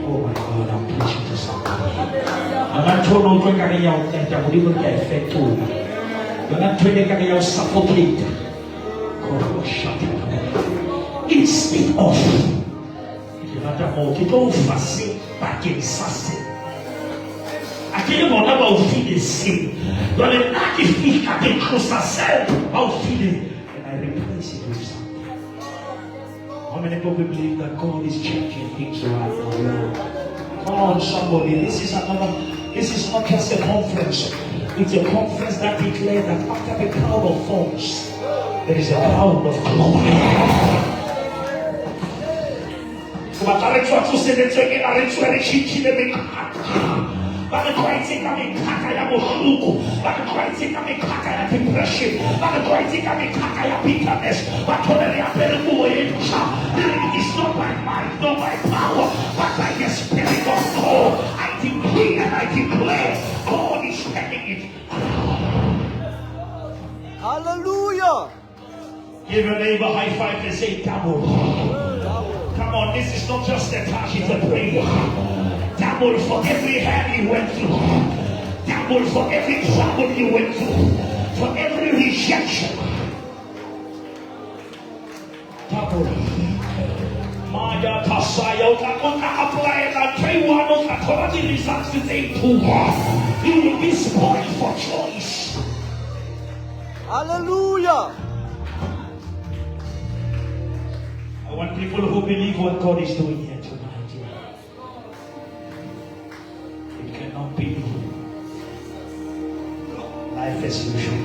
Oh my God, I'm preaching to somebody. I'm not told no drink at your that will even get effect too. You're not drinking at your suffocate. God, shut up. Instead of you're not a more to go fussy, back in sassy. I can't go about feeding sin. But an active feed can be close myself out feeding. And I replace it with something. How many people believe that God is changing things right now? Come on, somebody. This is not just a conference. It's a conference that declares that after the cloud of thorns, there is a cloud of glory. Bakakwaiteka mikaka ya buhluku, bakakwaiteka mikaka ya depression, bakakwaiteka mikaka ya bitterness, batonele ya perumo yetusha. It is not by might, not by power, but by the Spirit of God. I decree and I declare, God is taking it. Hallelujah. Give your neighbor a high five and say double. Come on, this is not just a touch, it's a prayer. Double for every hell you went through. Double for every trouble you went through. For every rejection. Double. Maya Tasaya, apply and try one of the quality results today too. You will be spoiled for choice. Hallelujah. I want people who believe what God is doing here tonight. It cannot be life as usual.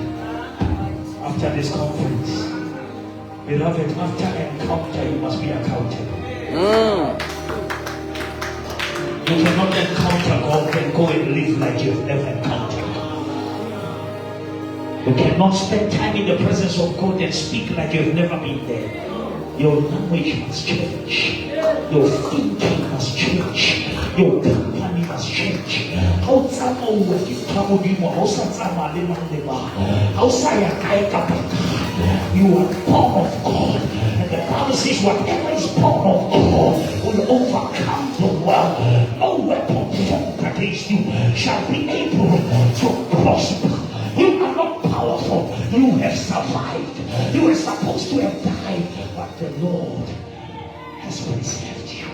After this conference, beloved, after encounter, you must be accountable. You cannot encounter God and go and live like you've never encountered. You cannot spend time in the presence of God and speak like you've never been there. Your language must change. Your thinking must change. Your company must change. You are born of God. And the Bible says whatever is born of God will overcome the world. No weapon formed against you shall be able to prosper. You are not powerful. You have survived. You were supposed to have died, but the Lord has preserved you.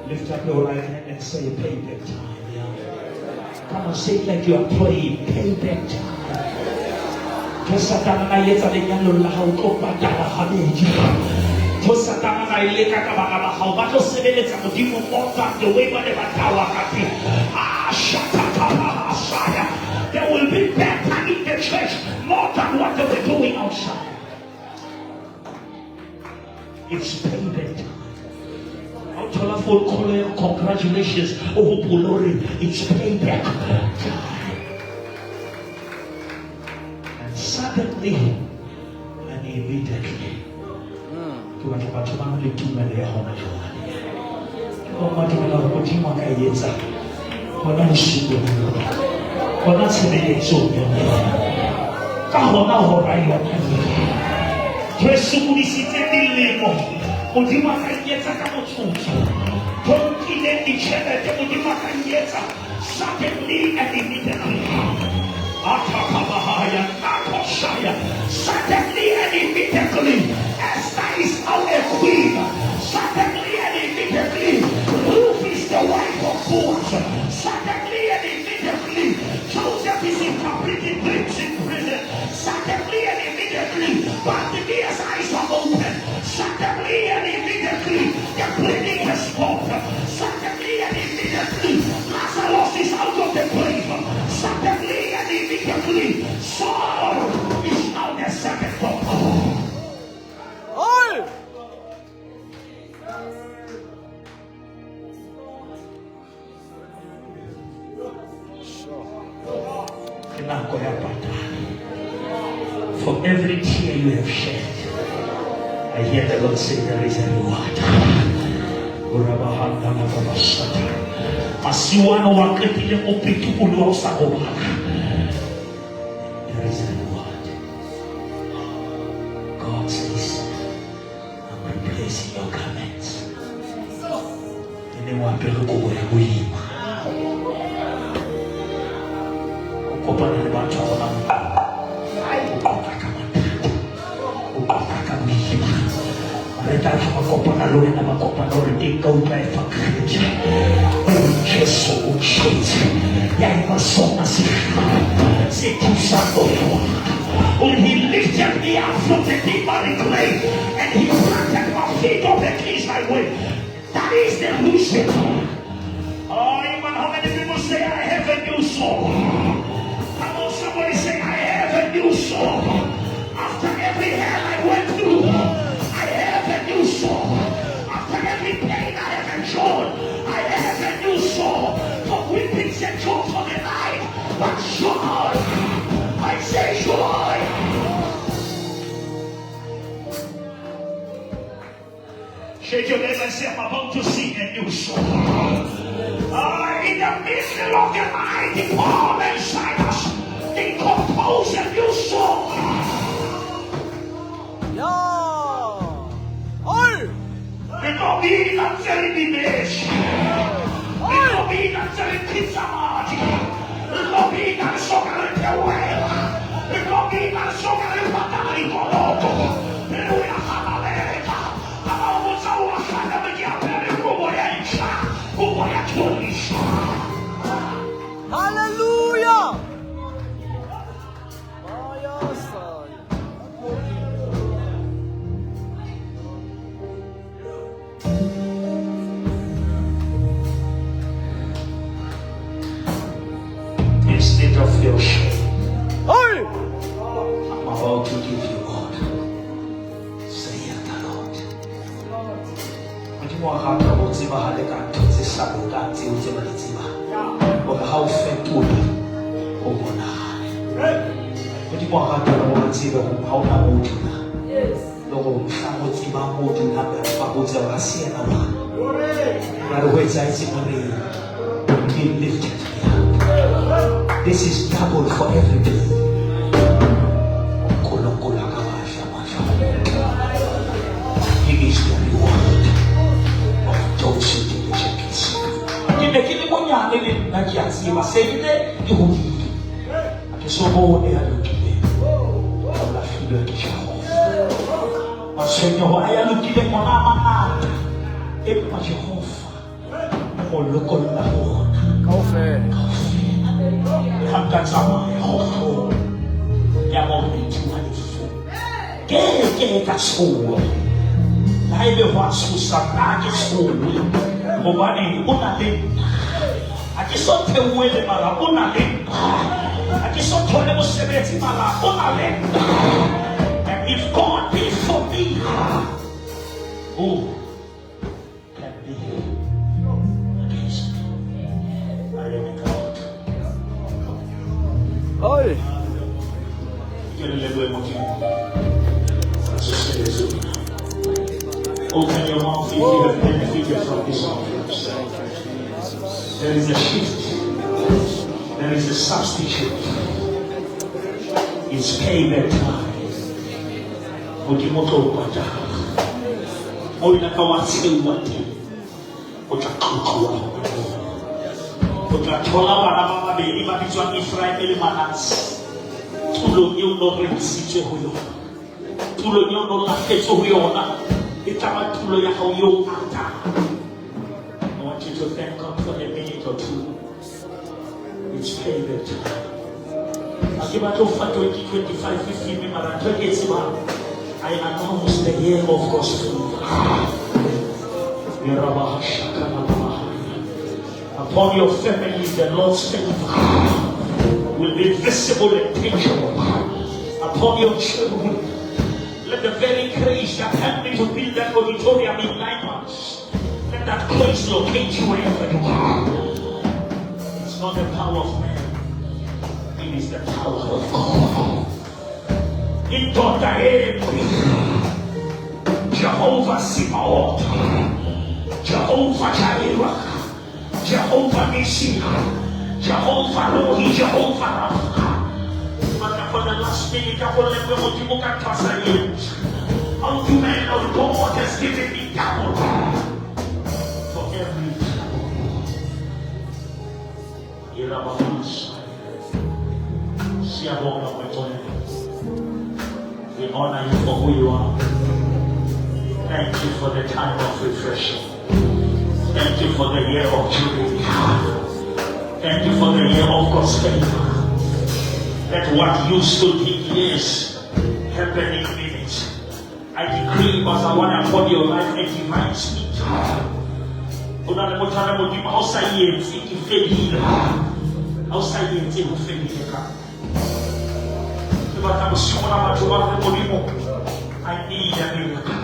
Lift up your right hand and say, payback time. Come on, say it like you are praying. Payback time. There will be better in the church more than what they were doing outside. It's payback time. Congratulations. Oh, glory. It's payback time. And suddenly and immediately. Suddenly and immediately. Suddenly and immediately. Esther is now a queen. Suddenly and immediately. Ruth is the wife of Boaz. Suddenly and immediately. Joseph is interpreting dreams in prison. Suddenly and immediately. Bartimaeus' eyes are open. Suddenly and immediately. The bleeding has stopped. Suddenly and immediately. Lazarus is out of the grave. Suddenly and immediately. Saul is now the second doctor. For every tear you have shed, I hear the Lord say there is a reward. There is a reward. God says, is in your garments. Nimewapeleka kwa kuima. Ukopana na watu wana ukopaka kuima. Mereka makopana lori na makopana lori tinggal driver kerja. Yesu uchizi. Yang masonga si kusako. When he lifted me up from the demonic clay and he planted my feet on the Israel way. That is the mission. Oh, even how many people say I have a new soul? Come on, somebody say I have a new soul. After every hell I went through, I have a new soul. After every pain I have endured, I have a new soul. For weepings and joy for the night, but joy, I say joy. Shake your neighbor and say, I'm about to sing a new song. In the middle of the night, the Paul and Silas, they compose a new song. Yeah. Oi. The Nobby not selling the mesh. The Nobby not selling pizza marty. The Nobby not soccering the well. The Nobby not soccering Patari Coloto. The Luya Hamaleta. Hallelujah. Fire son. Instead of your shame, Oi. I'm about to give you God. Say it, the Lord. Mo hata mo tsiba hale ka ntse sa bo ka ntse o tseba le tsiba o ha o fetola o bona mo hata mo tsiba ho ha o na mo dula logo sa mo tsiba mo dula ba go tsa ba siena ba ba re ho etsa itse mo re be lifted me up. This is double for everybody. Kolokola ka ba sha ba sha he is the reward. Don't you do the checkers. Kile kile monya nene na kiasi masebile ihudi. Akisomo e alukile. Ala filo kishaho. Masenyo haya alukile mwana mana. E pa Jehova. Moloko la bona. Kaufe. Hakazama Yehova. Ya moni tualifu. Ke kasuwa. Haibe wasu sanaki suli mobani unale akisote uwele mala unale akisote ole musebeti mala unale. And if God be for me, who can be against me? I am a God. Oi. Open your mouth if you have benefited from this conference. There is a shift. There is a substitute. It's payback time. Mutimoto upata. Moina kawasi uwati. Utakutua. Utatola wana mama beli mabitwa Israeli manasi. Tulo nyono remsije huyo. Tulo nyono lafecho huyo na. I want you to thank God for a minute or two. It's payback time. Akibato for 2025, 15 minutes, I announce the year of God's favor. Upon your family, the Lord's favor will be visible and tangible. Upon your children, let the very grace that helped me to build that auditorium in 9 months, let that grace locate you wherever you are. It's not the power of man, it is the power of God. In Jehovah Simaot, Jehovah Jireh, Jehovah Nissi, Jehovah Rohi, Jehovah Rapha. For the last minute, I will let me ultimate of God has given me double for every trouble. We honor you for who you are. Thank you for the time of refreshing. Thank you for the year of Jubilee. Thank you for the year of God's favor. That what used to take years happen in minutes. I decree, but I want to upon your life a divine speed. Outside years, it will fail. Outside years, it will fail. I need a miracle.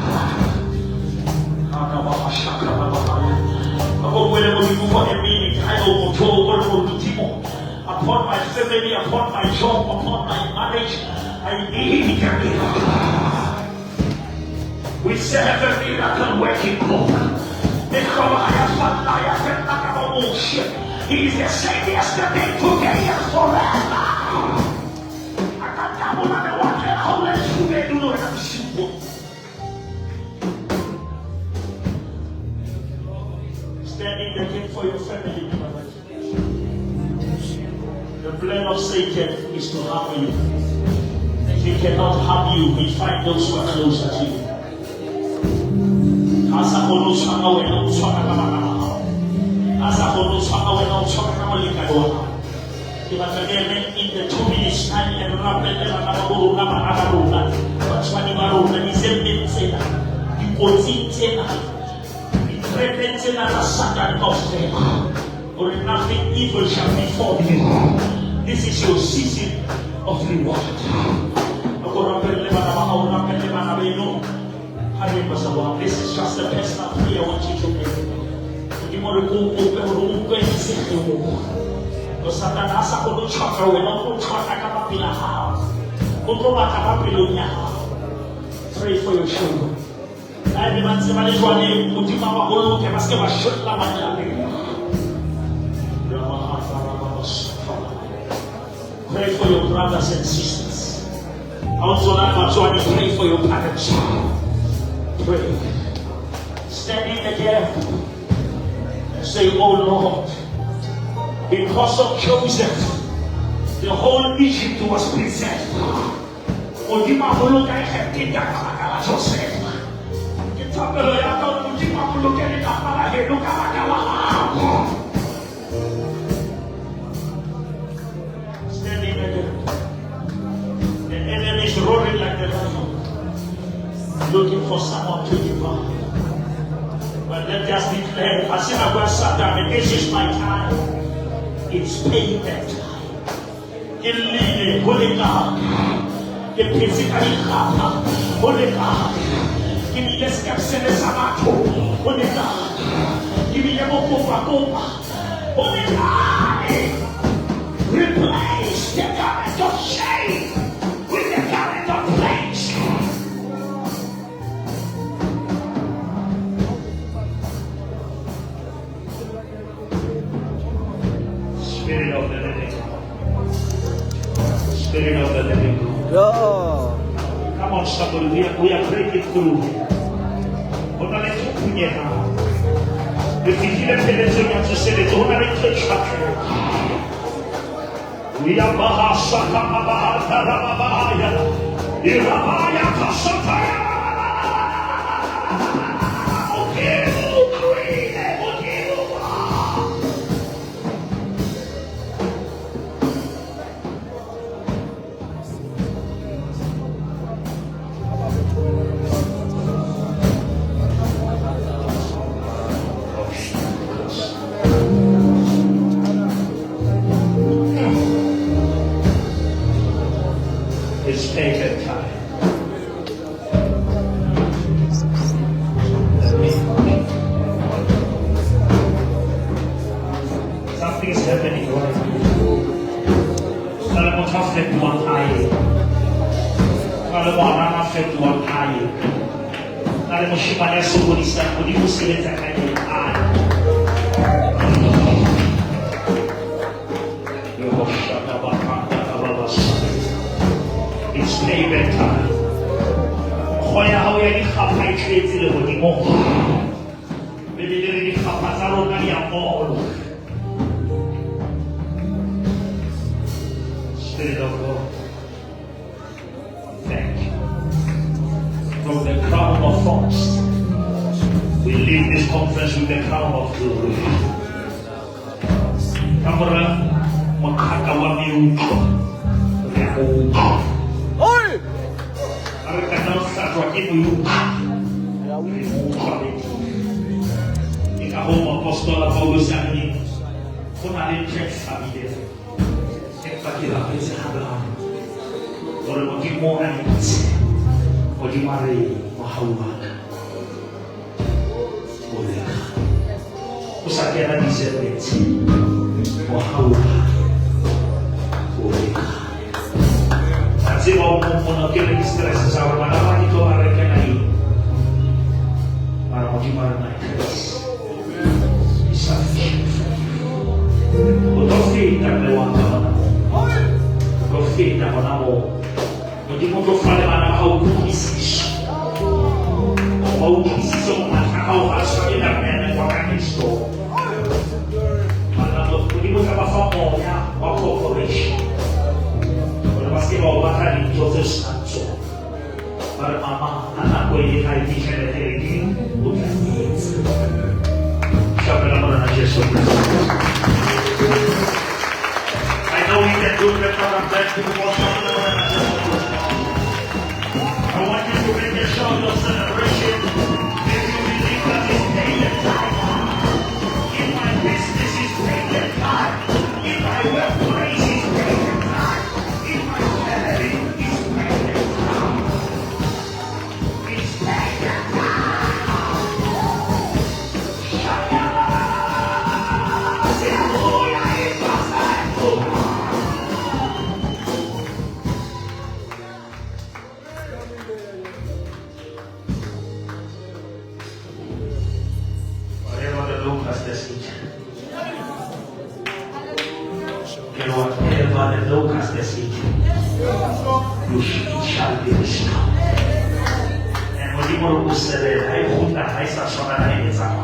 For a minute, I will control upon my family, upon my job, upon my marriage. I need a miracle. We serve a miracle working God. He is the same yesterday, today, and forever. Standing again for your family. The plan of Satan is to harm you. He cannot harm you. He finds those who are closer to you. In the 2 minutes time and or nothing evil shall befall you. This is your season of reward. This is just a personal prayer I want you to make. Pray for your children. Pray for your brothers and sisters. Pray for your parents. Pray. Stand in the gap. Say, oh Lord, because of Joseph, the whole Egypt was preserved. Joseph. Standing there. The enemy is roaring like the lion, looking for someone to devour. But let us declare, as if I was sat down, and this is my time. It's payback time. In Holy God, the physically Holy God. Give me the steps in the Samato. Holy God. Give me the Mokofa. Holy God. Replace the garment of shame with the garment of praise. Spirit of the living God. Spirit of the living God. Yeah. Come on, somebody, we are breaking through. If you hear penetrating to say it, don't let it touch back. We are Bahasaka Bahaya. Irabaya Kasataya. It's taken time. Something is happening right now. Kalau mau traffic tuan air, kalau mau traffic tuan air, kalau mau shimane suku di sana, di musim itu akan air. It's payback time. ya hao ya dikgapha e tletse le godimo. Be di dire dikgapha tsa rona di a molo. Spirit of God, thank you. From the crown of thorns, we leave this conference with the crown of glory. Kamera makaka wa miuko. Oi! Arikana usatwa kitu yuko. Ikaho apostola Paulo sani kuna lecture sabide. Ekakira pese habla. Ora mokimo ani. Ojimare mahawa. Oleka. Usakera discernment. Mahawa. Oleka. Sima umumuna kele stress sa mana mani to areke na yi. Para ojimare na stress. Isa. Otofi takwewanga. Otofi takwamo. Ojimo to fale mana au kukisish. Au kukisish mana au aswa ina mene kwa kanisto. Mana ojimo takwafamo ya wa corporation. Pasti mau makan di Joseph Sancho. Para mama anak gue ini hari ini saya ini bukan ini. Siapa nama anak Yesus? I know we can do better than that. I want you to make a show of celebration. If you believe that it's paid time, if my business is paid time, if my workplace is paid time. Whatever the locust has eaten, it shall be restored. And when you want to say that, I hope that I saw someone in his hour.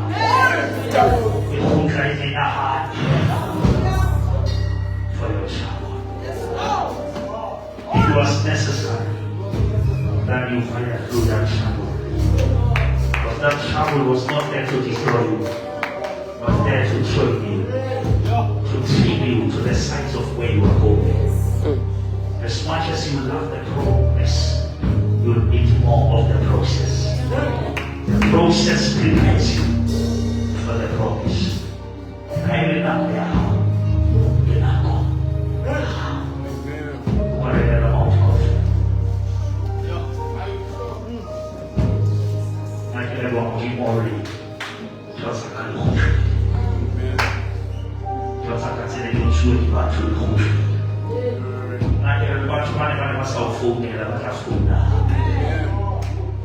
It won't cry in a heart for your child. It was necessary that you fire through that shadow. But that shadow was not there to destroy you, but there to train you. To take you to the sides of where you are going. As much as you love the progress, you'll need more of the process. The process prepares you for the promise. I will not be out. You're not going. Whatever the amount of. I can never want to keep already. Just like I want to. Sure, you are true home. I hear about money by myself, food, and I'm not food now.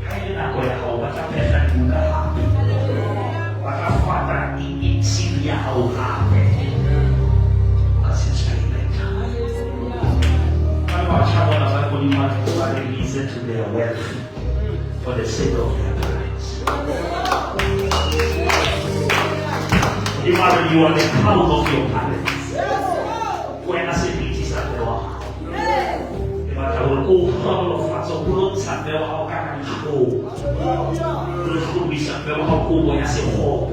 I did not go to home, but I'm better than you. But I thought that in Syria, how hard because it's very late. I watch how one of my body markets are released to their wealth for the sake of their parents. You are the crown of your parents. When I say it is at the wall, if I will go from the front of blood, and there are all kinds of show. The school is at the wall, when I say hope.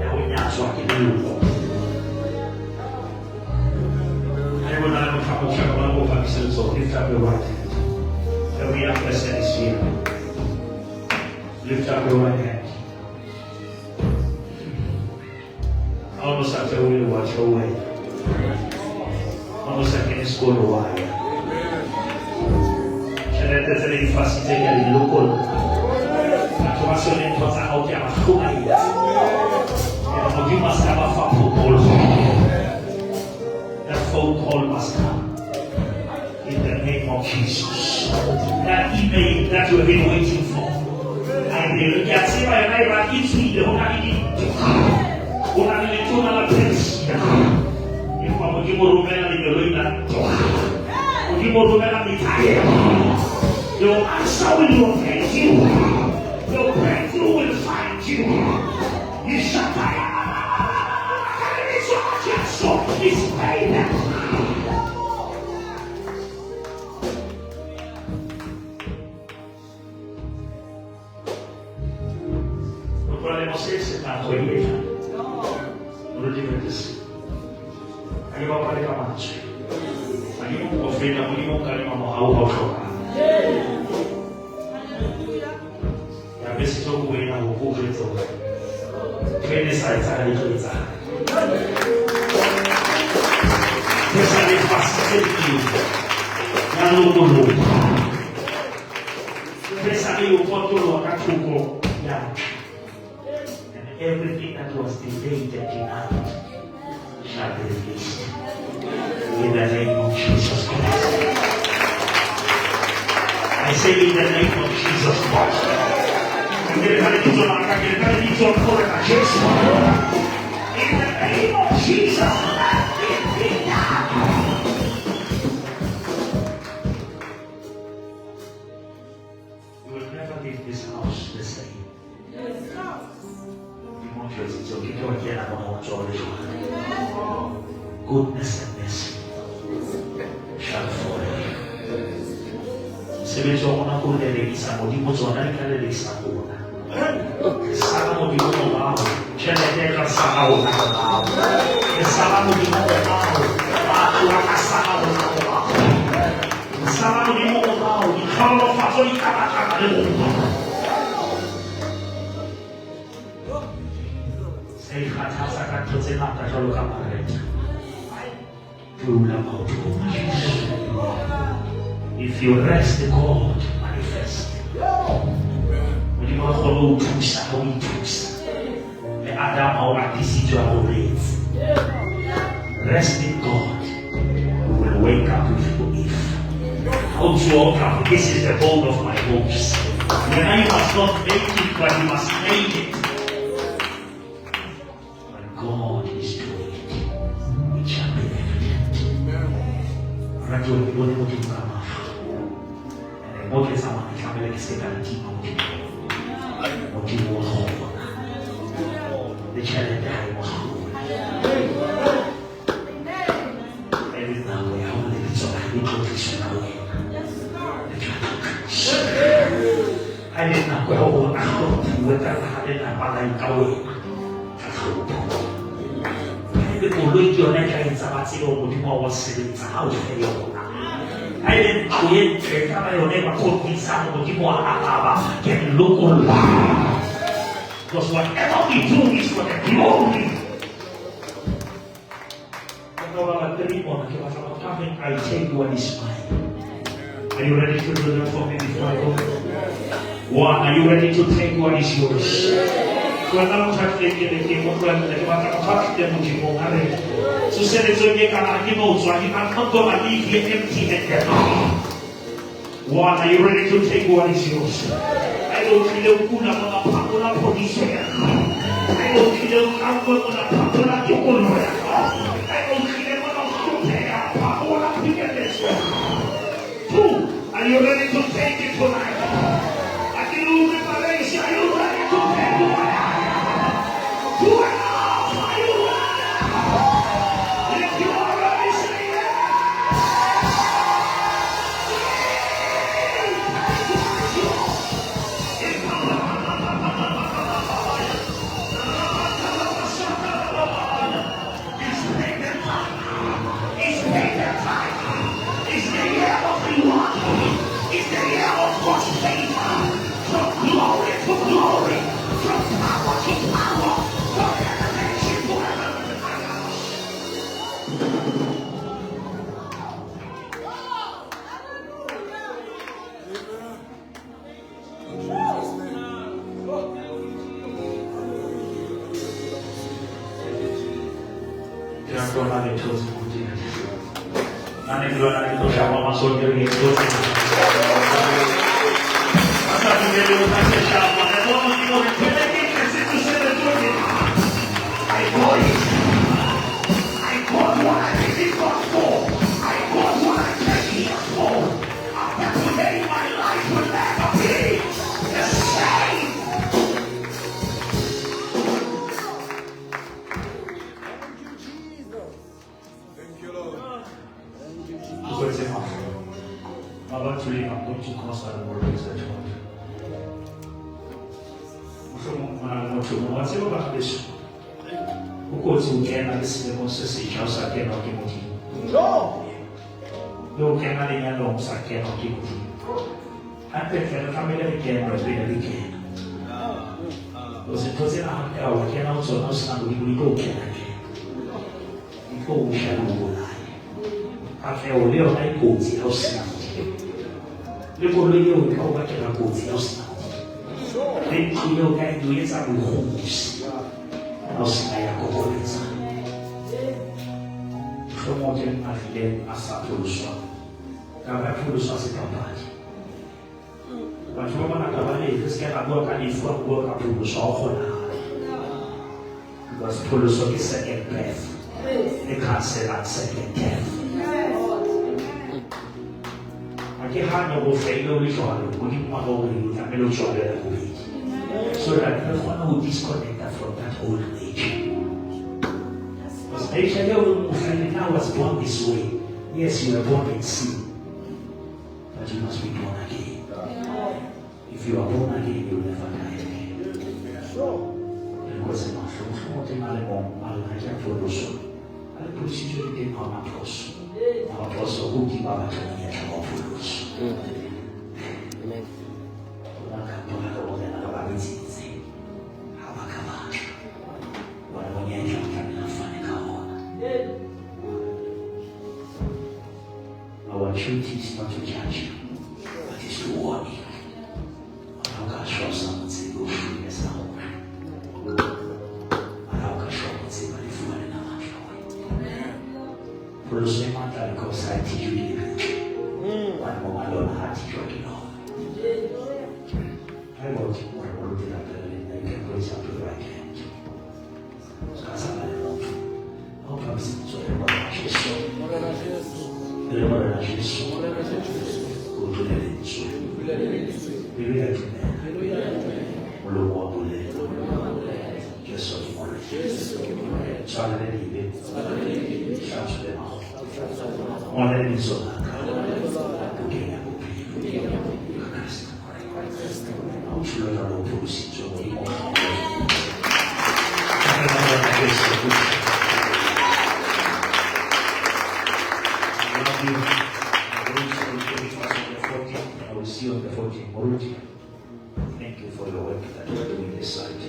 And we are talking to you. I will not have a couple of permissions, so lift up your right hand. And we are blessed this year. Lift up your right hand. Almost after we watch your way. Vamos a que nos coroaya. Je ne te ferai faciliter qu'elle est locale. La formation n'est pas à aucun moment. Et on dit must have a phone call. That phone call must come. In the name of Jesus. That email that you have been waiting for. I will get it by my right into the Honari. Honari to la prince. Ujimo rumela limeloina. Ujimo rumela mitaye. Your answer will locate you. Your breakthrough will find you. You shall die. So it's paid. Non vorremmo essere tanto ieri. Non lo divertirsi. Arriva a fare capace. Ma io non offenda, ma io non calmiamo a un e avessi solo quella o pure il sole. Quindi sai, di utilizzare. Questa è passione di Dio. La loro loro. Questa è un po' loro a tutto. And everything that was delayed tonight shall be released. In the name of Jesus Christ. I say in the name of Jesus Christ. In the name of Jesus. You will never leave this house the same. Goodness and mercy shall follow you. Se vedo una cosa di sangue, di mozzona di sangue. Saramo di nuovo mao, c'è la terra sarà una mao. E saranno di nuovo mao, ma la sarà una mao. Saranno di nuovo mao, di callo fatto di cavacca del mondo. Sei fatasa canto zenata solo camaretta. If you rest, God manifest. When you are follow truth, how we truth. The Adam our decision obeys. Rest in God. We will wake up with belief. How to walk up? This is the bone of my bones. When I must not make it, but you must make it. When God is doing it, it shall be evident. Ragione volevo dire una e molti stavano dicendo che si garantiva motivo le celle dai motivo e il nago è una delle zone di professionale e il nago è una due per la palla in cavolo e lui che non è che in sabazio motivo a essere zao I didn't create a never put in some of the more can look on. Because whatever we do is for the glory. I tell you what is mine. Are you ready to do that for me before I go? One, are you ready to take what is yours? Succede sogni canali mozzo, I'm not gonna leave you empty-handed. One, are you ready to take what is yours? I don't feel una parola posizione. I don't feel una parola di colore. I don't feel una parola di bellezza. Two, are you ready to take it tonight? I can lose the Malaysia, are you ready to take it tonight? I got what I came here for. I got to lay my life about 3, I'm going to cause our work as a church. What's about this? Who goes to Canada? This is the most essential second of Timothy. No! No Canada in a long second of Timothy. I prefer the family again or the weekend. Because it was in our can also not stand with we go Canada. Before we shall go live. After all, we are like goats, house now. We go to you, go back to the goats, house now. Then you can do it at homes. House now, go to it. From what you have been as a producer. Now, producer is a company. But from one of the ladies, get a work and if work a producer. Because producer is second breath. They can't say that second death. I can't go fail with you, we need one over you, and we'll show you. So that no one will disconnect that from that old age. Because I was born this way. Yes, you were born in sin, but you must be born again. If you are born again, you will never die again. Because I'm not sure what I'm I procedure in our approach. Our approach who give our attorney at our approach. Amen. Our duty is not to judge you, but is to warn you. I'm not sure someone say go free as a home. Produce mental because I teach you the one more alone, I teach you the law. I want you more to do that, and you can go to the right hand. So that's how I want to. How comes it so the Lord is so? The Lord is so. Go to the end. Hallelujah to man. Lord will let. Just so you want it. So I let you live. Shout them out. On let me so that I'm sure I will proceed to me. I will see you on the 14th. Thank you for your work that you are doing this side.